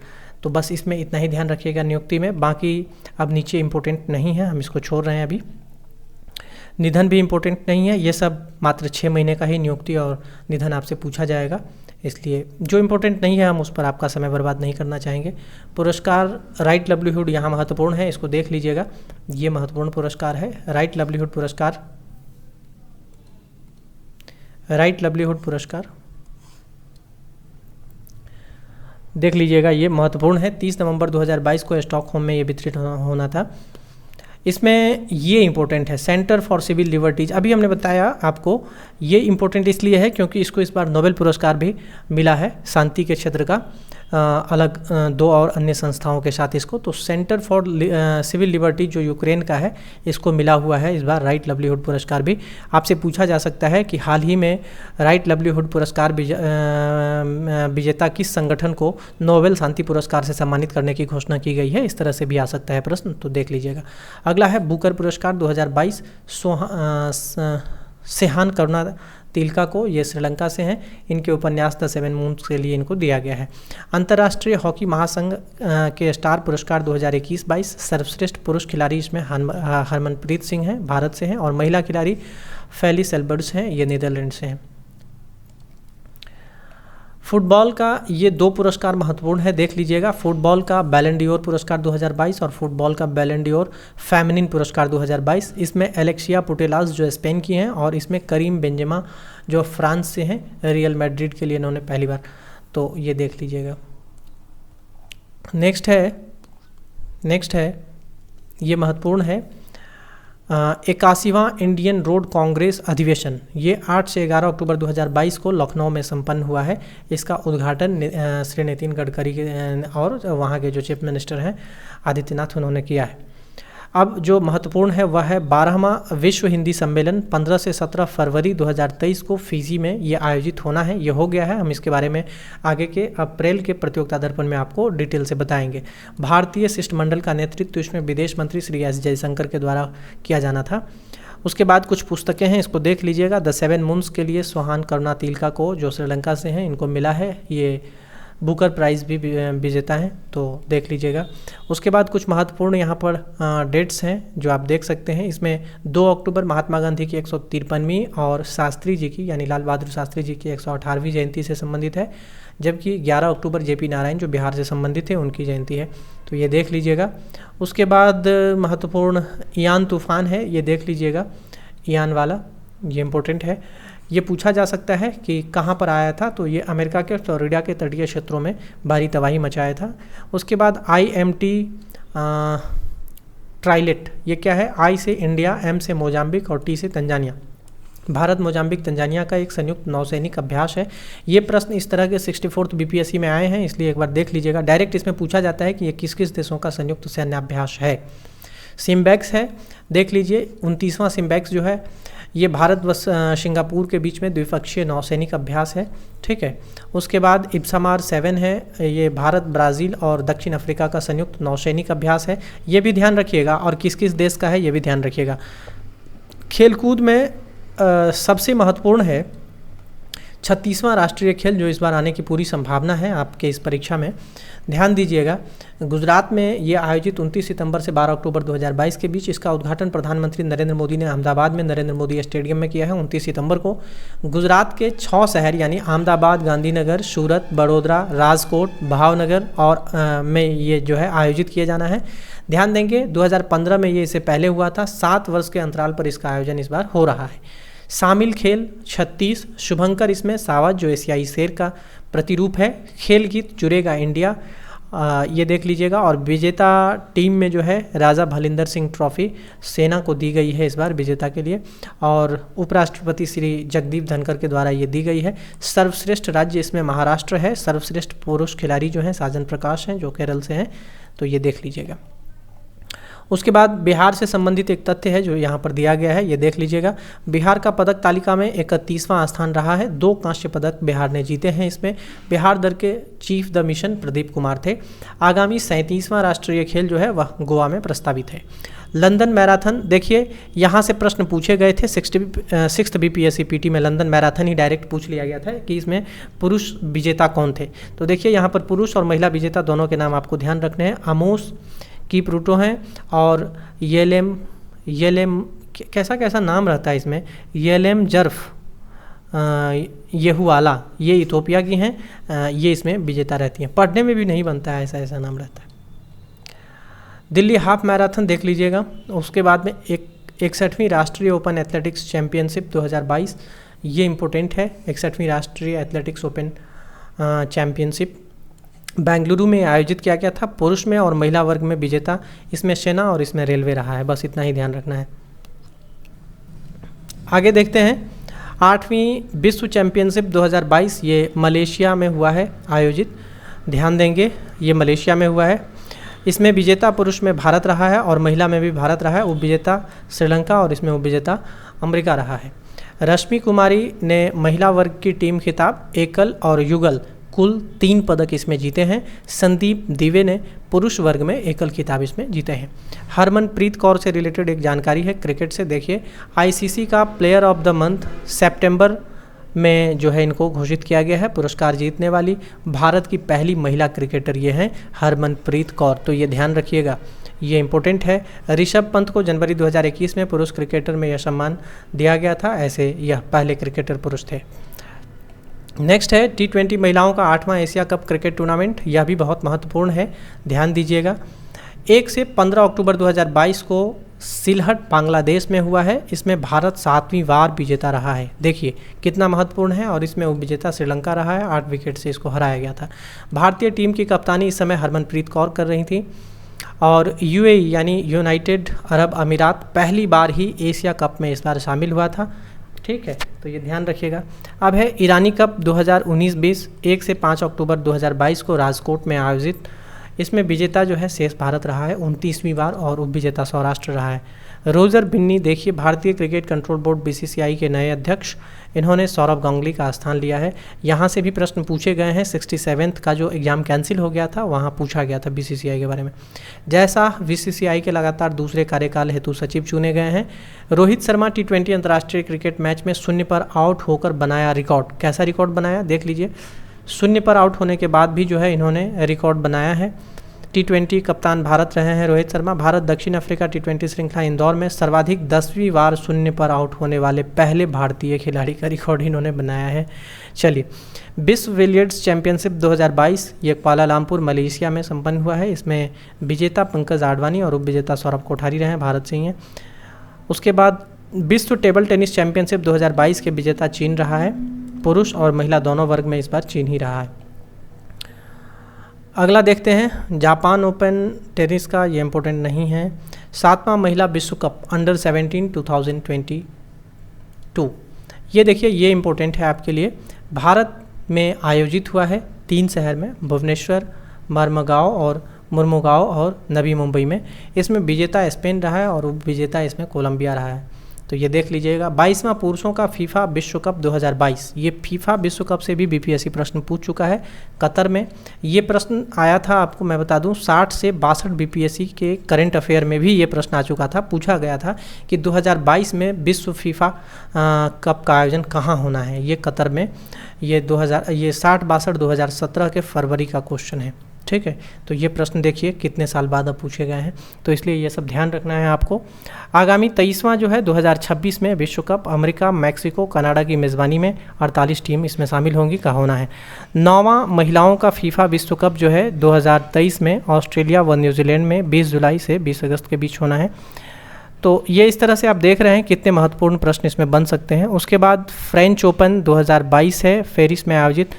[SPEAKER 1] तो बस इसमें इतना ही ध्यान रखिएगा नियुक्ति में। बाकी अब नीचे इंपॉर्टेंट नहीं है, हम इसको छोड़ रहे हैं अभी। निधन भी इम्पोर्टेंट नहीं है, ये सब मात्र 6 महीने का ही नियुक्ति और निधन आपसे पूछा जाएगा, इसलिए जो इम्पोर्टेंट नहीं है हम उस पर आपका समय बर्बाद नहीं करना चाहेंगे। पुरस्कार राइट लाइवलीहुड यहाँ महत्वपूर्ण है, इसको देख लीजिएगा, ये महत्वपूर्ण पुरस्कार है। राइट लाइवलीहुड पुरस्कार, राइट लाइवलीहुड पुरस्कार देख लीजिएगा, ये महत्वपूर्ण है। 30 नवंबर 2022 को स्टॉकहोम में ये वितरित होना था। इसमें ये इम्पोर्टेंट है, सेंटर फॉर सिविल लिबर्टीज। अभी हमने बताया आपको, ये इम्पोर्टेंट इसलिए है क्योंकि इसको इस बार नोबेल पुरस्कार भी मिला है शांति के क्षेत्र का, अलग 2 और अन्य संस्थाओं के साथ इसको। तो सेंटर फॉर सिविल लिबर्टी जो यूक्रेन का है, इसको मिला हुआ है इस बार राइट लाइवलीहुड पुरस्कार भी। आपसे पूछा जा सकता है कि हाल ही में राइट लाइवलीहुड पुरस्कार विजेता किस संगठन को नोबेल शांति पुरस्कार से सम्मानित करने की घोषणा की गई है, इस तरह से भी आ सकता है प्रश्न, तो देख लीजिएगा। अगला है बुकर पुरस्कार 2022 सेहान करुणा तिलका को, ये श्रीलंका से हैं। इनके उपन्यास द 7 मून्स के लिए इनको दिया गया है। अंतर्राष्ट्रीय हॉकी महासंघ के स्टार पुरस्कार 2021-22 सर्वश्रेष्ठ पुरुष खिलाड़ी इसमें हरमनप्रीत सिंह हैं, भारत से हैं, और महिला खिलाड़ी फेलिस एल्बर्ट्स हैं, ये नीदरलैंड से हैं। फुटबॉल का ये 2 पुरस्कार महत्वपूर्ण है, देख लीजिएगा। फुटबॉल का बैलन डी ओर पुरस्कार 2022 और फुटबॉल का बैलन डी ओर फेमिनिन पुरस्कार 2022। इसमें एलेक्सिया पुटेलास जो स्पेन की हैं, और इसमें करीम बेंजेमा जो फ्रांस से हैं, रियल मैड्रिड के लिए इन्होंने पहली बार, तो ये देख लीजिएगा। नेक्स्ट है ये महत्वपूर्ण है, 81वां इंडियन रोड कांग्रेस अधिवेशन, ये 8 से 11 अक्टूबर 2022 को लखनऊ में संपन्न हुआ है। इसका उद्घाटन श्री नितिन गडकरी और वहाँ के जो चीफ मिनिस्टर हैं आदित्यनाथ, उन्होंने किया है। अब जो महत्वपूर्ण है वह है 12वां विश्व हिंदी सम्मेलन 15 से 17 फरवरी 2023 को फिजी में ये आयोजित होना है। ये हो गया है, हम इसके बारे में आगे के अप्रैल के प्रतियोगिता दर्पण में आपको डिटेल से बताएंगे। भारतीय शिष्टमंडल का नेतृत्व इसमें विदेश मंत्री श्री एस जयशंकर के द्वारा किया जाना था। उसके बाद कुछ पुस्तकें हैं, इसको देख लीजिएगा। द 7 मून्स के लिए सोहान करुणा तिलका को, जो श्रीलंका से हैं, इनको मिला है, ये बुकर प्राइज़ भी विजेता हैं, तो देख लीजिएगा। उसके बाद कुछ महत्वपूर्ण यहाँ पर डेट्स हैं जो आप देख सकते हैं। इसमें 2 अक्टूबर महात्मा गांधी की 153वीं और शास्त्री जी की यानी लाल बहादुर शास्त्री जी की 118वीं जयंती से संबंधित है, जबकि 11 अक्टूबर JP नारायण जो बिहार से संबंधित है उनकी जयंती है, तो ये देख लीजिएगा। उसके बाद महत्वपूर्ण ईयान तूफान है, ये देख लीजिएगा, ईयान वाला, ये इम्पोर्टेंट है। ये पूछा जा सकता है कि कहाँ पर आया था, तो ये अमेरिका के फ्लोरिडा के तटीय क्षेत्रों में भारी तबाही मचाया था। उसके बाद IMT ट्राइलेट, ये क्या है? I से इंडिया, M से मोजाम्बिक और T से तंजानिया। भारत मोजाम्बिक तंजानिया का एक संयुक्त नौसैनिक अभ्यास है। ये प्रश्न इस तरह के 64th BPSC में आए हैं, इसलिए एक बार देख लीजिएगा। डायरेक्ट इसमें पूछा जाता है कि ये किस किस देशों का संयुक्त सैन्य अभ्यास है। सिम्बैक्स है, देख लीजिए, 29वां सिम्बैक्स जो है ये भारत व सिंगापुर के बीच में द्विपक्षीय नौसैनिक अभ्यास है, ठीक है। उसके बाद इब्सामार 7 है, ये भारत, ब्राज़ील और दक्षिण अफ्रीका का संयुक्त नौसैनिक अभ्यास है, ये भी ध्यान रखिएगा। और किस किस देश का है ये भी ध्यान रखिएगा। खेलकूद में सबसे महत्वपूर्ण है 36वां राष्ट्रीय खेल जो इस बार आने की पूरी संभावना है आपके इस परीक्षा में। ध्यान दीजिएगा, गुजरात में ये आयोजित 29 सितंबर से 12 अक्टूबर 2022 के बीच। इसका उद्घाटन प्रधानमंत्री नरेंद्र मोदी ने अहमदाबाद में नरेंद्र मोदी स्टेडियम में किया है 29 सितंबर को। गुजरात के 6 शहर यानी अहमदाबाद, गांधीनगर, सूरत, बड़ोदरा, राजकोट, भावनगर और में ये जो है आयोजित किया जाना है। ध्यान देंगे 2015 में ये इससे पहले हुआ था। 7 वर्ष के अंतराल पर इसका आयोजन इस बार हो रहा है। शामिल खेल 36, शुभंकर इसमें सावज जो एशियाई शेर का प्रतिरूप है। खेल गीत जुड़ेगा इंडिया, ये देख लीजिएगा। और विजेता टीम में जो है राजा भलिंदर सिंह ट्रॉफी सेना को दी गई है इस बार विजेता के लिए, और उपराष्ट्रपति श्री जगदीप धनखड़ के द्वारा ये दी गई है। सर्वश्रेष्ठ राज्य इसमें महाराष्ट्र है। सर्वश्रेष्ठ पुरुष खिलाड़ी जो हैं साजन प्रकाश हैं जो केरल से हैं, तो ये देख लीजिएगा। उसके बाद बिहार से संबंधित एक तथ्य है जो यहाँ पर दिया गया है, ये देख लीजिएगा। बिहार का पदक तालिका में 31वां स्थान रहा है। 2 कांस्य पदक बिहार ने जीते हैं। इसमें बिहार दल के chief the mission Pradeep Kumar थे। आगामी 37वां राष्ट्रीय खेल जो है वह गोवा में प्रस्तावित है। लंदन मैराथन, देखिए यहाँ से प्रश्न पूछे गए थे 6th BPSC PT में। लंदन मैराथन ही डायरेक्ट पूछ लिया गया था कि इसमें पुरुष विजेता कौन थे। तो देखिए यहाँ पर पुरुष और महिला विजेता दोनों के नाम आपको ध्यान रखने हैं। आमोस की प्रूटो हैं और येलेम कैसा नाम रहता है इसमें, येलेम जर्फ येहुआला, ये इथोपिया की हैं। ये इसमें विजेता रहती हैं। पढ़ने में भी नहीं बनता है, ऐसा नाम रहता है। दिल्ली हाफ मैराथन देख लीजिएगा। उसके बाद में 61वीं राष्ट्रीय ओपन एथलेटिक्स चैम्पियनशिप 2022, ये इम्पोर्टेंट है। 61वीं राष्ट्रीय एथलेटिक्स ओपन चैम्पियनशिप बेंगलुरु में आयोजित किया गया था। पुरुष में और महिला वर्ग में विजेता इसमें सेना और इसमें रेलवे रहा है। बस इतना ही ध्यान रखना है। आगे देखते हैं 8वीं विश्व चैंपियनशिप 2022, ये मलेशिया में हुआ है आयोजित। ध्यान देंगे ये मलेशिया में हुआ है। इसमें विजेता पुरुष में भारत रहा है और महिला में भी भारत रहा है। उपविजेता श्रीलंका और इसमें उपविजेता अमेरिका रहा है। रश्मि कुमारी ने महिला वर्ग की टीम खिताब एकल और युगल कुल 3 पदक इसमें जीते हैं। संदीप दिवे ने पुरुष वर्ग में एकल खिताब इसमें जीते हैं। हरमनप्रीत कौर से रिलेटेड एक जानकारी है क्रिकेट से, देखिए ICC का प्लेयर ऑफ द मंथ सितंबर में जो है इनको घोषित किया गया है। पुरस्कार जीतने वाली भारत की पहली महिला क्रिकेटर ये हैं हरमनप्रीत कौर, तो ये ध्यान रखिएगा, ये इंपॉर्टेंट है। ऋषभ पंत को जनवरी 2021 में पुरुष क्रिकेटर में यह सम्मान दिया गया था। ऐसे यह पहले क्रिकेटर पुरुष थे। नेक्स्ट है T20 महिलाओं का 8वां एशिया कप क्रिकेट टूर्नामेंट, यह भी बहुत महत्वपूर्ण है, ध्यान दीजिएगा। 1 से 15 अक्टूबर 2022 को सिलहट बांग्लादेश में हुआ है। इसमें भारत 7वीं बार विजेता रहा है। देखिए कितना महत्वपूर्ण है। और इसमें उपविजेता श्रीलंका रहा है, 8 विकेट से इसको हराया गया था। भारतीय टीम की कप्तानी इस समय हरमनप्रीत कौर कर रही थी। और UAE यानी यूनाइटेड अरब अमीरात पहली बार ही एशिया कप में इस बार शामिल हुआ था। ठीक है, तो ये ध्यान रखिएगा। अब है ईरानी कप 2019-20, 1 से 5 अक्टूबर 2022 को राजकोट में आयोजित। इसमें विजेता जो है शेष भारत रहा है 29वीं बार और उपविजेता सौराष्ट्र रहा है। रोजर बिन्नी, देखिए भारतीय क्रिकेट कंट्रोल बोर्ड BCCI के नए अध्यक्ष, इन्होंने सौरभ गांगुली का स्थान लिया है। यहाँ से भी प्रश्न पूछे गए हैं। 67th का जो एग्ज़ाम कैंसिल हो गया था वहाँ पूछा गया था BCCI के बारे में। जैसा BCCI के लगातार दूसरे कार्यकाल हेतु सचिव चुने गए हैं। रोहित शर्मा T20 अंतर्राष्ट्रीय क्रिकेट मैच में 0 पर आउट होकर बनाया रिकॉर्ड। कैसा रिकॉर्ड बनाया देख लीजिए। 0 पर आउट होने के बाद भी जो है इन्होंने रिकॉर्ड बनाया है। T20 कप्तान भारत रहे हैं रोहित शर्मा। भारत दक्षिण अफ्रीका T20 श्रृंखला इंदौर में सर्वाधिक 10वीं बार 0 पर आउट होने वाले पहले भारतीय खिलाड़ी का रिकॉर्ड इन्होंने बनाया है। चलिए, विश्व बिलियर्ड्स चैंपियनशिप 2022 ये कुआलालंपुर मलेशिया में संपन्न हुआ है। इसमें विजेता पंकज आडवाणी और उपविजेता सौरभ कोठारी रहे हैं, भारत से ही हैं। उसके बाद विश्व टेबल टेनिस चैंपियनशिप 2022 के विजेता चीन रहा है। पुरुष और महिला दोनों वर्ग में इस बार चीन ही रहा है। अगला देखते हैं जापान ओपन टेनिस का, ये इम्पोर्टेंट नहीं है। 7वां महिला विश्व कप अंडर 17 2022, ये देखिए ये इम्पोर्टेंट है आपके लिए। भारत में आयोजित हुआ है 3 शहर में, भुवनेश्वर, मुर्मुगांव और नवी मुंबई में। इसमें विजेता स्पेन रहा है और उपविजेता इसमें कोलंबिया रहा है। तो ये देख लीजिएगा। 22वां पुरुषों का फीफा विश्व कप 2022, ये फीफा विश्व कप से भी बीपीएससी प्रश्न पूछ चुका है कतर में। ये प्रश्न आया था, आपको मैं बता दूं, 60 से 62 बीपीएससी के करंट अफेयर में भी ये प्रश्न आ चुका था। पूछा गया था कि 2022 में विश्व फीफा कप का आयोजन कहाँ होना है, ये कतर में। ये 60-62 2017 के फरवरी का क्वेश्चन है, ठीक है। तो ये प्रश्न देखिए कितने साल बाद अब पूछे गए हैं, तो इसलिए ये सब ध्यान रखना है आपको। आगामी 23वां जो है 2026 में विश्व कप अमेरिका, मैक्सिको, कनाडा की मेज़बानी में 48 टीम इसमें शामिल होंगी, का होना है। 9वां महिलाओं का फीफा विश्व कप जो है 2023 में ऑस्ट्रेलिया व न्यूजीलैंड में 20 जुलाई से 20 अगस्त के बीच होना है। तो ये इस तरह से आप देख रहे हैं कितने महत्वपूर्ण प्रश्न इसमें बन सकते हैं। उसके बाद फ्रेंच ओपन 2022 है, पेरिस में आयोजित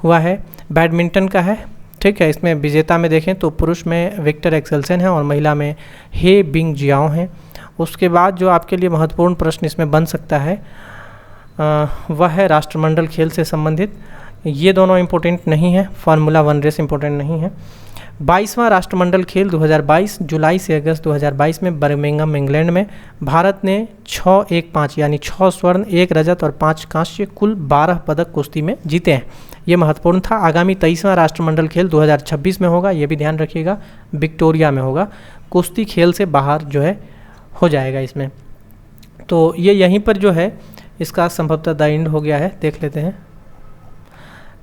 [SPEAKER 1] हुआ है, बैडमिंटन का है, ठीक है। इसमें विजेता में देखें तो पुरुष में विक्टर एक्सेल्सन है और महिला में हे बिंग जियाओ हैं। उसके बाद जो आपके लिए महत्वपूर्ण प्रश्न इसमें बन सकता है वह है राष्ट्रमंडल खेल से संबंधित। ये दोनों इम्पोर्टेंट नहीं है, फार्मूला 1 रेस इम्पोर्टेंट नहीं है। 22वां राष्ट्रमंडल खेल 2022 जुलाई से अगस्त 2022 में बर्मिंघम इंग्लैंड में भारत ने 6-1-5 यानी 6 स्वर्ण, 1 रजत और 5 कांस्य, कुल 12 पदक कुश्ती में जीते हैं। ये महत्वपूर्ण था। आगामी 23वां राष्ट्रमंडल खेल 2026 में होगा, ये भी ध्यान रखिएगा, विक्टोरिया में होगा। कुश्ती खेल से बाहर जो है हो जाएगा इसमें। तो ये यहीं पर जो है इसका संभवतः द एंड हो गया है, देख लेते हैं,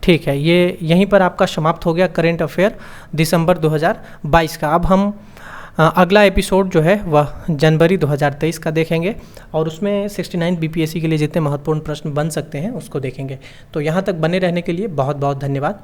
[SPEAKER 1] ठीक है। ये यहीं पर आपका समाप्त हो गया करेंट अफेयर दिसंबर 2022 का। अब हम अगला एपिसोड जो है वह जनवरी 2023 का देखेंगे और उसमें 69 बीपीएससी के लिए जितने महत्वपूर्ण प्रश्न बन सकते हैं उसको देखेंगे। तो यहाँ तक बने रहने के लिए बहुत बहुत धन्यवाद।